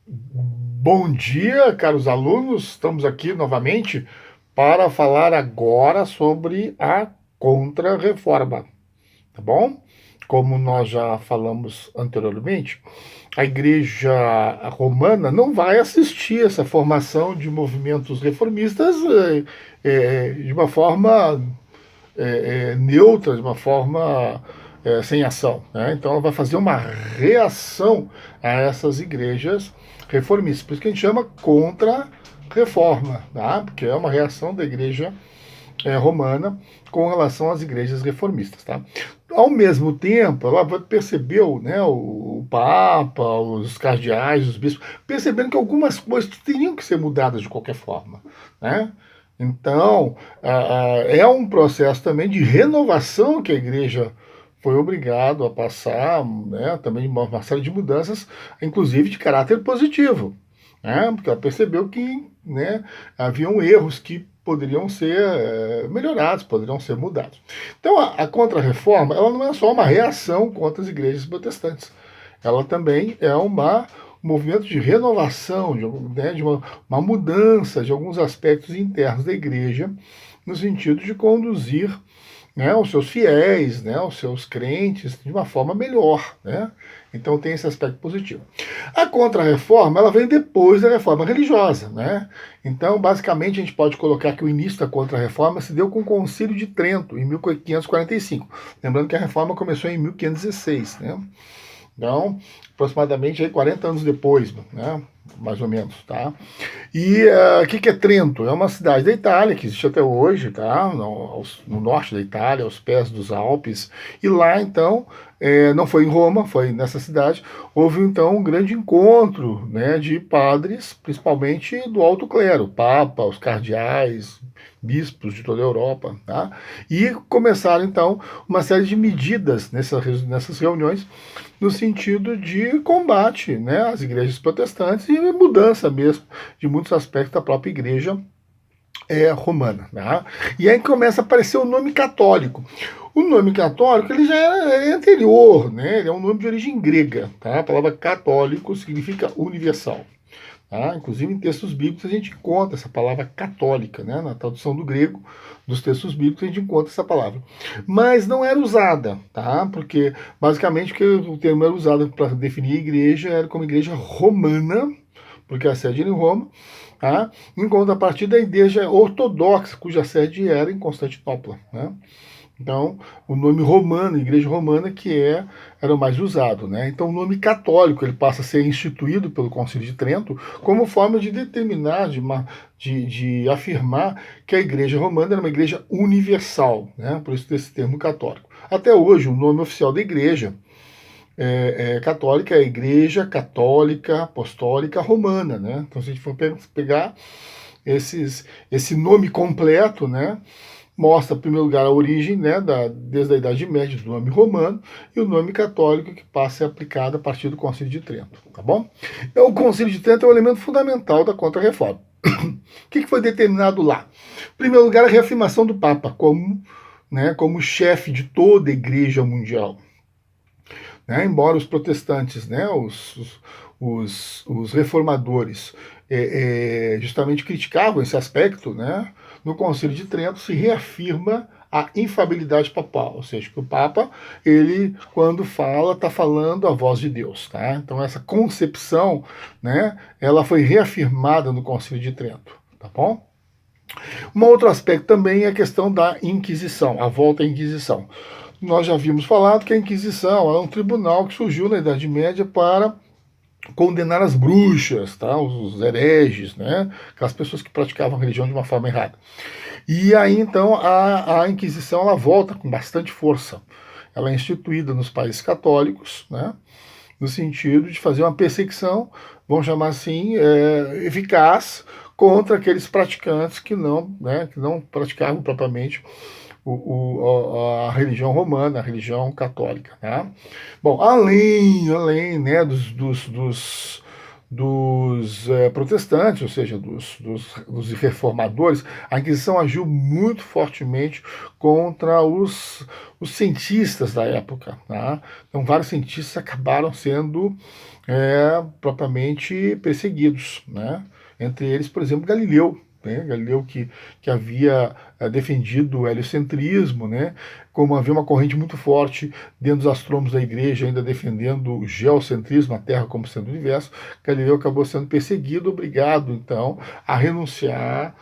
Bom dia, caros alunos. Estamos aqui novamente para falar agora sobre a Contra-Reforma, tá bom? Como nós já falamos anteriormente, a Igreja Romana não vai assistir essa formação de movimentos reformistas de uma forma neutra, de uma forma sem ação. Né? Então ela vai fazer uma reação a essas igrejas reformistas. Por isso que a gente chama contra-reforma, tá? Porque é uma reação da igreja romana com relação às igrejas reformistas. Tá? Ao mesmo tempo, ela percebeu, né, o Papa, os cardeais, os bispos, percebendo que algumas coisas teriam que ser mudadas de qualquer forma. Né? Então, é um processo também de renovação que a igreja foi obrigado a passar, né, também uma série de mudanças, inclusive de caráter positivo, né, porque ela percebeu que, né, haviam erros que poderiam ser melhorados, poderiam ser mudados. Então, a Contra-Reforma, ela não é só uma reação contra as igrejas protestantes, ela também é um movimento de renovação, de uma mudança de alguns aspectos internos da igreja, no sentido de conduzir, né, os seus fiéis, né, os seus crentes, de uma forma melhor. Né? Então tem esse aspecto positivo. A Contra-Reforma, ela vem depois da reforma religiosa. Né? Então, basicamente, a gente pode colocar que o início da Contra-Reforma se deu com o Concílio de Trento, em 1545. Lembrando que a reforma começou em 1516. Né? Então, aproximadamente aí 40 anos depois, né? Mais ou menos, tá? E o que é Trento? É uma cidade da Itália, que existe até hoje, tá? No norte da Itália, aos pés dos Alpes. E lá, então, não foi em Roma, foi nessa cidade, houve, então, um grande encontro, né, de padres, principalmente do alto clero, Papa, os cardeais, bispos de toda a Europa, tá? E começaram, então, uma série de medidas nessas reuniões, no sentido de combate, né, às igrejas protestantes e mudança mesmo de muitos aspectos da própria igreja romana. Né? E aí começa a aparecer o nome católico. O nome católico ele já é anterior, né? Ele é um nome de origem grega. Tá? A palavra católico significa universal. Tá? Inclusive em textos bíblicos a gente encontra essa palavra católica, né? Na tradução do grego dos textos bíblicos a gente encontra essa palavra. Mas não era usada, tá? Porque basicamente o termo era usado para definir a igreja era como igreja romana, porque a sede era em Roma, tá? Em contrapartida da igreja ortodoxa, cuja sede era em Constantinopla. Né? Então, o nome romano, igreja romana, era o mais usado. Né? Então, o nome católico ele passa a ser instituído pelo Concílio de Trento como forma de determinar, de afirmar que a igreja romana era uma igreja universal, né? Por isso desse termo católico. Até hoje, o nome oficial da igreja católica é a Igreja Católica Apostólica Romana. Né? Então, se a gente for pegar esse nome completo, né? Mostra, em primeiro lugar, a origem, né, desde a Idade Média do nome romano e o nome católico que passa a ser aplicado a partir do Concílio de Trento, tá bom? Então, o Concílio de Trento é um elemento fundamental da Contra-Reforma. O que foi determinado lá? Em primeiro lugar, a reafirmação do Papa como chefe de toda a Igreja Mundial. Né? Embora os protestantes, né, os reformadores, justamente criticavam esse aspecto, né, no Concílio de Trento se reafirma a infabilidade papal, ou seja, que o Papa, ele, quando fala, está falando a voz de Deus. Tá? Então, essa concepção, né, ela foi reafirmada no Concílio de Trento. Tá bom? Um outro aspecto também é a questão da Inquisição, a volta à Inquisição. Nós já havíamos falado que a Inquisição é um tribunal que surgiu na Idade Média para condenar as bruxas, tá? Os hereges, né? Aquelas pessoas que praticavam a religião de uma forma errada. E aí, então, a Inquisição ela volta com bastante força. Ela é instituída nos países católicos, né? No sentido de fazer uma perseguição, vamos chamar assim, eficaz contra aqueles praticantes que não praticavam propriamente a religião romana, a religião católica. Né? Bom, além né, dos protestantes, ou seja, dos reformadores, a Inquisição agiu muito fortemente contra os cientistas da época. Tá? Então, vários cientistas acabaram sendo propriamente perseguidos, né? Entre eles, por exemplo, Galileu. Galileu que havia defendido o heliocentrismo, né? Como havia uma corrente muito forte dentro dos astrônomos da igreja, ainda defendendo o geocentrismo, a Terra como sendo o universo, Galileu acabou sendo perseguido, obrigado, então, a renunciar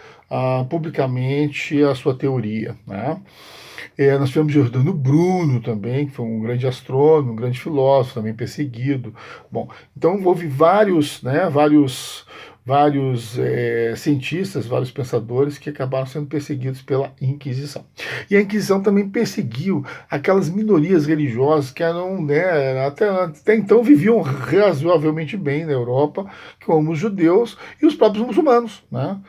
publicamente à sua teoria. Né? Nós tivemos Giordano Bruno também, que foi um grande astrônomo, um grande filósofo, também perseguido. Bom, então houve vários cientistas, vários pensadores que acabaram sendo perseguidos pela Inquisição. E a Inquisição também perseguiu aquelas minorias religiosas que eram, né, até então viviam razoavelmente bem na Europa, como os judeus e os próprios muçulmanos, né?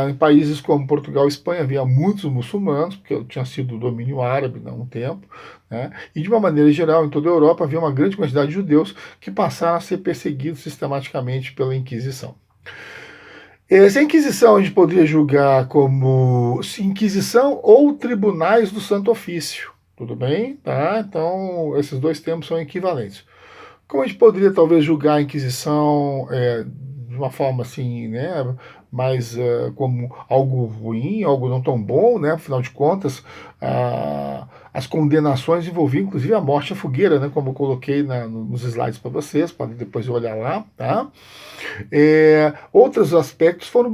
Em países como Portugal e Espanha havia muitos muçulmanos, porque tinha sido domínio árabe há um tempo, né? E de uma maneira geral, em toda a Europa havia uma grande quantidade de judeus que passaram a ser perseguidos sistematicamente pela Inquisição. Essa Inquisição a gente poderia julgar como Inquisição ou Tribunais do Santo Ofício, tudo bem? Tá? Então, esses dois termos são equivalentes. Como a gente poderia talvez julgar a Inquisição de uma forma assim, né, mais como algo ruim, algo não tão bom, né? Afinal de contas, as condenações envolviam inclusive a morte à fogueira, né? Como eu coloquei nos slides para vocês, podem depois olhar lá, tá? Outros aspectos foram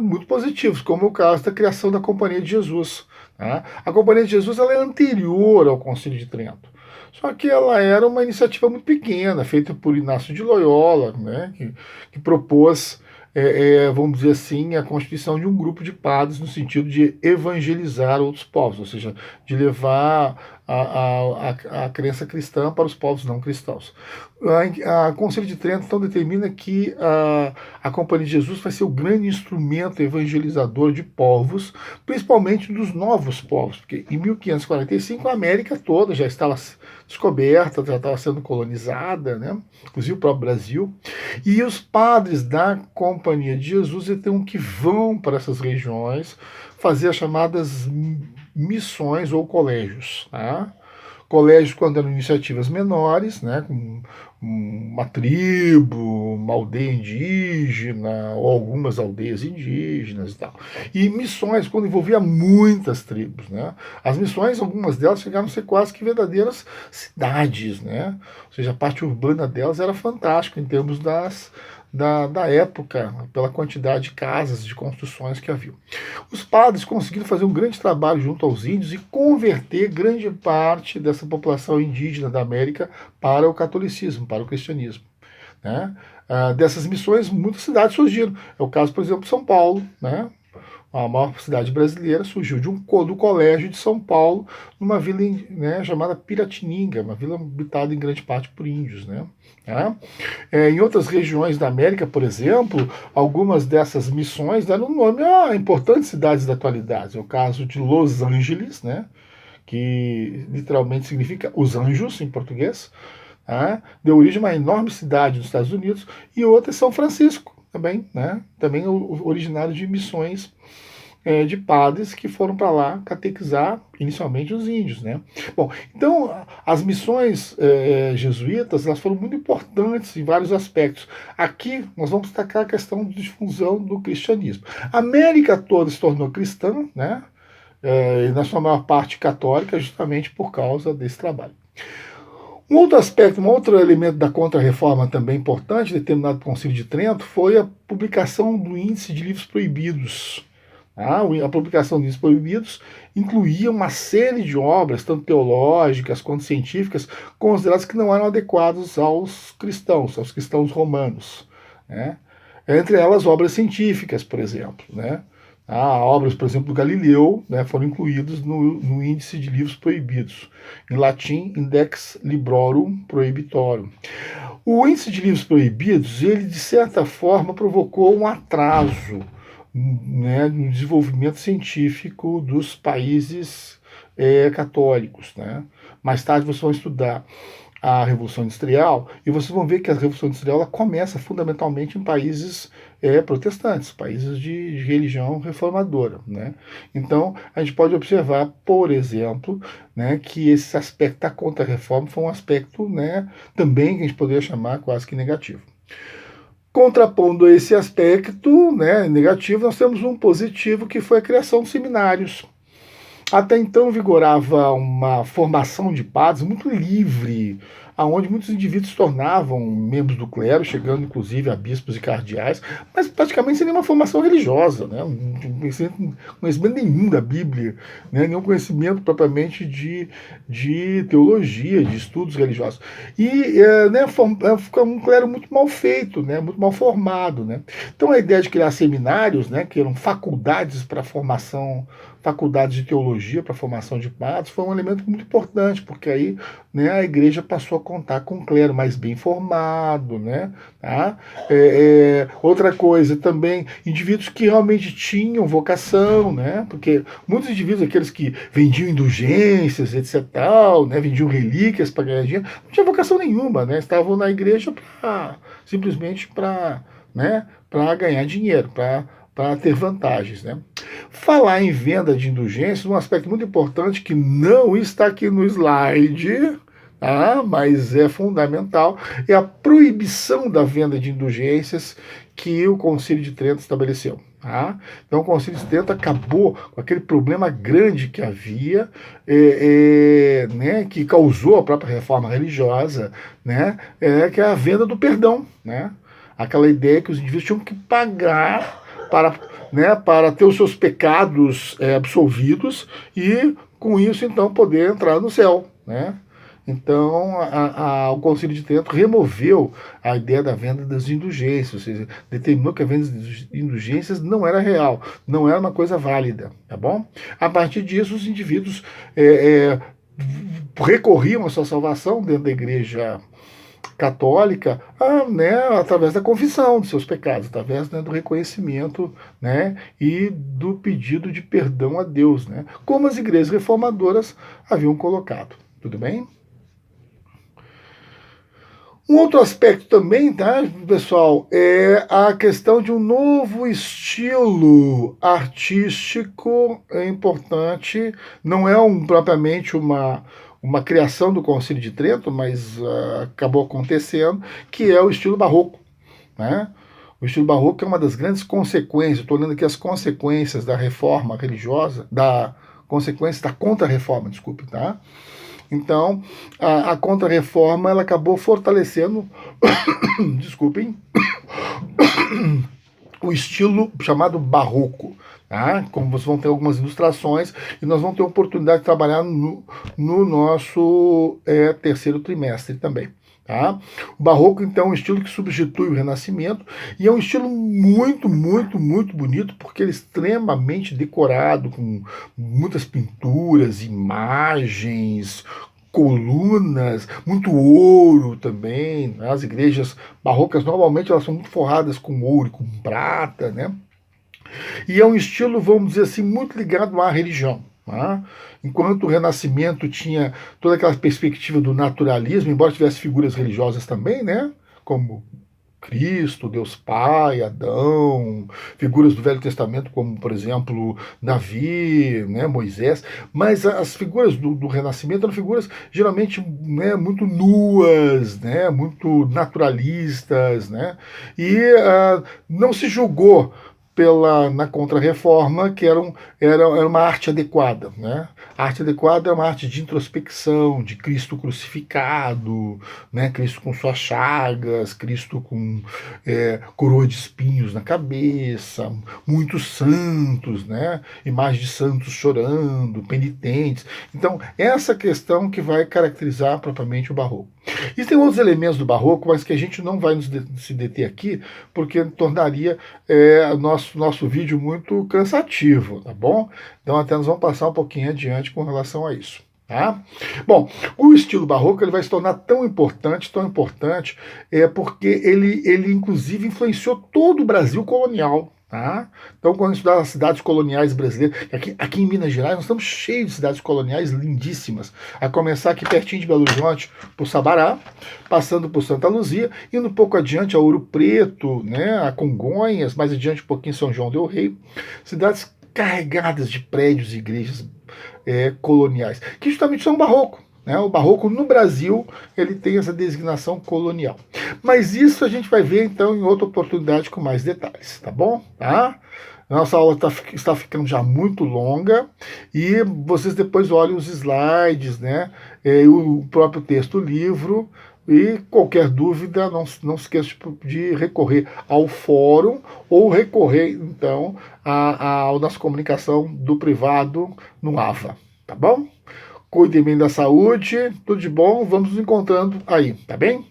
muito positivos, como o caso da criação da Companhia de Jesus. Tá? A Companhia de Jesus ela é anterior ao Concílio de Trento. Só que ela era uma iniciativa muito pequena, feita por Inácio de Loyola, né, que propôs, vamos dizer assim, a constituição de um grupo de padres no sentido de evangelizar outros povos, ou seja, de levar a crença cristã para os povos não cristãos. A Concílio de Trento então determina que a Companhia de Jesus vai ser o grande instrumento evangelizador de povos, principalmente dos novos povos, porque em 1545 a América toda já estava descoberta, já estava sendo colonizada, né? Inclusive o próprio Brasil, e os padres da Companhia de Jesus então que vão para essas regiões fazer as chamadas missões ou colégios, tá? Colégios quando eram iniciativas menores, né, com uma tribo, uma aldeia indígena, ou algumas aldeias indígenas e tal. E missões, quando envolvia muitas tribos. Né? As missões, algumas delas chegaram a ser quase que verdadeiras cidades. Né? Ou seja, a parte urbana delas era fantástica em termos da época, pela quantidade de casas, de construções que havia. Os padres conseguiram fazer um grande trabalho junto aos índios e converter grande parte dessa população indígena da América para o catolicismo, para o cristianismo. Né? Dessas missões, muitas cidades surgiram. É o caso, por exemplo, de São Paulo, né? A maior cidade brasileira surgiu do Colégio de São Paulo, numa vila, né, chamada Piratininga, uma vila habitada em grande parte por índios. Né? Em outras regiões da América, por exemplo, algumas dessas missões deram nome a importantes cidades da atualidade. É o caso de Los Angeles, né, que literalmente significa os anjos em português, deu origem a uma enorme cidade nos Estados Unidos, e outra é São Francisco, também, né, também originário de missões de padres que foram para lá catequizar inicialmente os índios. Né? Bom, então as missões jesuítas elas foram muito importantes em vários aspectos. Aqui nós vamos destacar a questão de difusão do cristianismo. A América toda se tornou cristã, né? E na sua maior parte católica, justamente por causa desse trabalho. Um outro aspecto, um outro elemento da Contra-Reforma também importante, determinado pelo Concílio de Trento, foi a publicação do Índice de Livros Proibidos. A publicação de livros proibidos incluía uma série de obras, tanto teológicas quanto científicas, consideradas que não eram adequadas aos cristãos romanos. Né? Entre elas, obras científicas, por exemplo. Né? Obras, por exemplo, do Galileu, né, foram incluídas no índice de livros proibidos. Em latim, Index Librorum Prohibitorum. O índice de livros proibidos, ele de certa forma provocou um atraso, né, no desenvolvimento científico dos países católicos. Né? Mais tarde vocês vão estudar a Revolução Industrial, e vocês vão ver que a Revolução Industrial ela começa fundamentalmente em países protestantes, países de religião reformadora, né? Então, a gente pode observar, por exemplo, né, que esse aspecto da contra-reforma foi um aspecto, né, também que a gente poderia chamar quase que negativo. Contrapondo esse aspecto, né, negativo, nós temos um positivo que foi a criação de seminários. Até então vigorava uma formação de padres muito livre, aonde muitos indivíduos se tornavam membros do clero, chegando inclusive a bispos e cardeais, mas praticamente sem nenhuma formação religiosa, né? Não conhecimento nenhum da Bíblia, né? Nenhum conhecimento propriamente de teologia, de estudos religiosos. E né, fica um clero muito mal feito, né? Muito mal formado. Né? Então a ideia de criar seminários, né, que eram faculdades para formação, faculdades de teologia para a formação de padres, foi um elemento muito importante, porque aí, né, a igreja passou a contar com um clero mais bem formado, né? Tá? Outra coisa também, indivíduos que realmente tinham vocação, né? Porque muitos indivíduos, aqueles que vendiam indulgências, etc. Tal, né? Vendiam relíquias para ganhar dinheiro, não tinha vocação nenhuma, né? Estavam na igreja simplesmente para, né, para ganhar dinheiro, para ter vantagens, né? Falar em venda de indulgências, um aspecto muito importante que não está aqui no slide, tá? Mas é fundamental, é a proibição da venda de indulgências que o Concílio de Trento estabeleceu. Tá? Então o Concílio de Trento acabou com aquele problema grande que havia, né, que causou a própria reforma religiosa, né, que é a venda do perdão, né? Aquela ideia que os indivíduos tinham que pagar para, né, para ter os seus pecados absolvidos e, com isso, então, poder entrar no céu. Né? Então, o Concílio de Trento removeu a ideia da venda das indulgências, ou seja, determinou que a venda das indulgências não era real, não era uma coisa válida. Tá bom? A partir disso, os indivíduos recorriam à sua salvação dentro da igreja católica, né, através da confissão dos seus pecados, através, né, do reconhecimento, né, e do pedido de perdão a Deus, né, como as igrejas reformadoras haviam colocado. Tudo bem? Um outro aspecto também, tá, pessoal, é a questão de um novo estilo artístico importante. Não é propriamente uma criação do Concílio de Trento, mas acabou acontecendo, que é o estilo barroco. Né? O estilo barroco é uma das grandes consequências, estou olhando aqui as consequências da reforma religiosa, da consequência da contra-reforma, desculpe, tá? Então, a contra-reforma ela acabou fortalecendo, desculpem, o estilo chamado barroco. Tá? Como vocês vão ter algumas ilustrações e nós vamos ter a oportunidade de trabalhar no nosso terceiro trimestre também. Tá? O barroco, então, é um estilo que substitui o Renascimento e é um estilo muito, muito, muito bonito porque ele é extremamente decorado, com muitas pinturas, imagens, colunas, muito ouro também. Né? As igrejas barrocas, normalmente, elas são muito forradas com ouro e com prata, né? E é um estilo, vamos dizer assim, muito ligado à religião. Tá? Enquanto o Renascimento tinha toda aquela perspectiva do naturalismo, embora tivesse figuras religiosas também, né? Como Cristo, Deus Pai, Adão, figuras do Velho Testamento como, por exemplo, Davi, né, Moisés, mas as figuras do Renascimento eram figuras geralmente, né, muito nuas, né, muito naturalistas, né, e não se julgou na Contra-Reforma, que era uma arte adequada. Né? A arte adequada é uma arte de introspecção, de Cristo crucificado, né? Cristo com suas chagas, Cristo com coroa de espinhos na cabeça, muitos santos, né? Imagens de santos chorando, penitentes. Então, essa questão que vai caracterizar propriamente o barroco. Existem outros elementos do barroco, mas que a gente não vai se deter aqui, porque tornaria nosso vídeo muito cansativo, tá bom? Então até nós vamos passar um pouquinho adiante com relação a isso. Tá? Bom, o estilo barroco ele vai se tornar tão importante, porque ele inclusive influenciou todo o Brasil colonial. Tá? Então, quando estudar as cidades coloniais brasileiras, aqui em Minas Gerais, nós estamos cheios de cidades coloniais lindíssimas. A começar aqui pertinho de Belo Horizonte, por Sabará, passando por Santa Luzia, indo um pouco adiante a Ouro Preto, né, a Congonhas, mais adiante um pouquinho São João del Rei. Cidades carregadas de prédios e igrejas coloniais, que justamente são barroco. O barroco no Brasil ele tem essa designação colonial. Mas isso a gente vai ver então em outra oportunidade com mais detalhes, tá bom? Tá? Nossa aula está ficando já muito longa e vocês depois olhem os slides, né? O próprio texto do livro. E qualquer dúvida, não se esqueça de recorrer ao fórum ou recorrer, então, à nossa comunicação do privado no AVA, tá bom? Cuidem bem da saúde, tudo de bom, vamos nos encontrando aí, tá bem?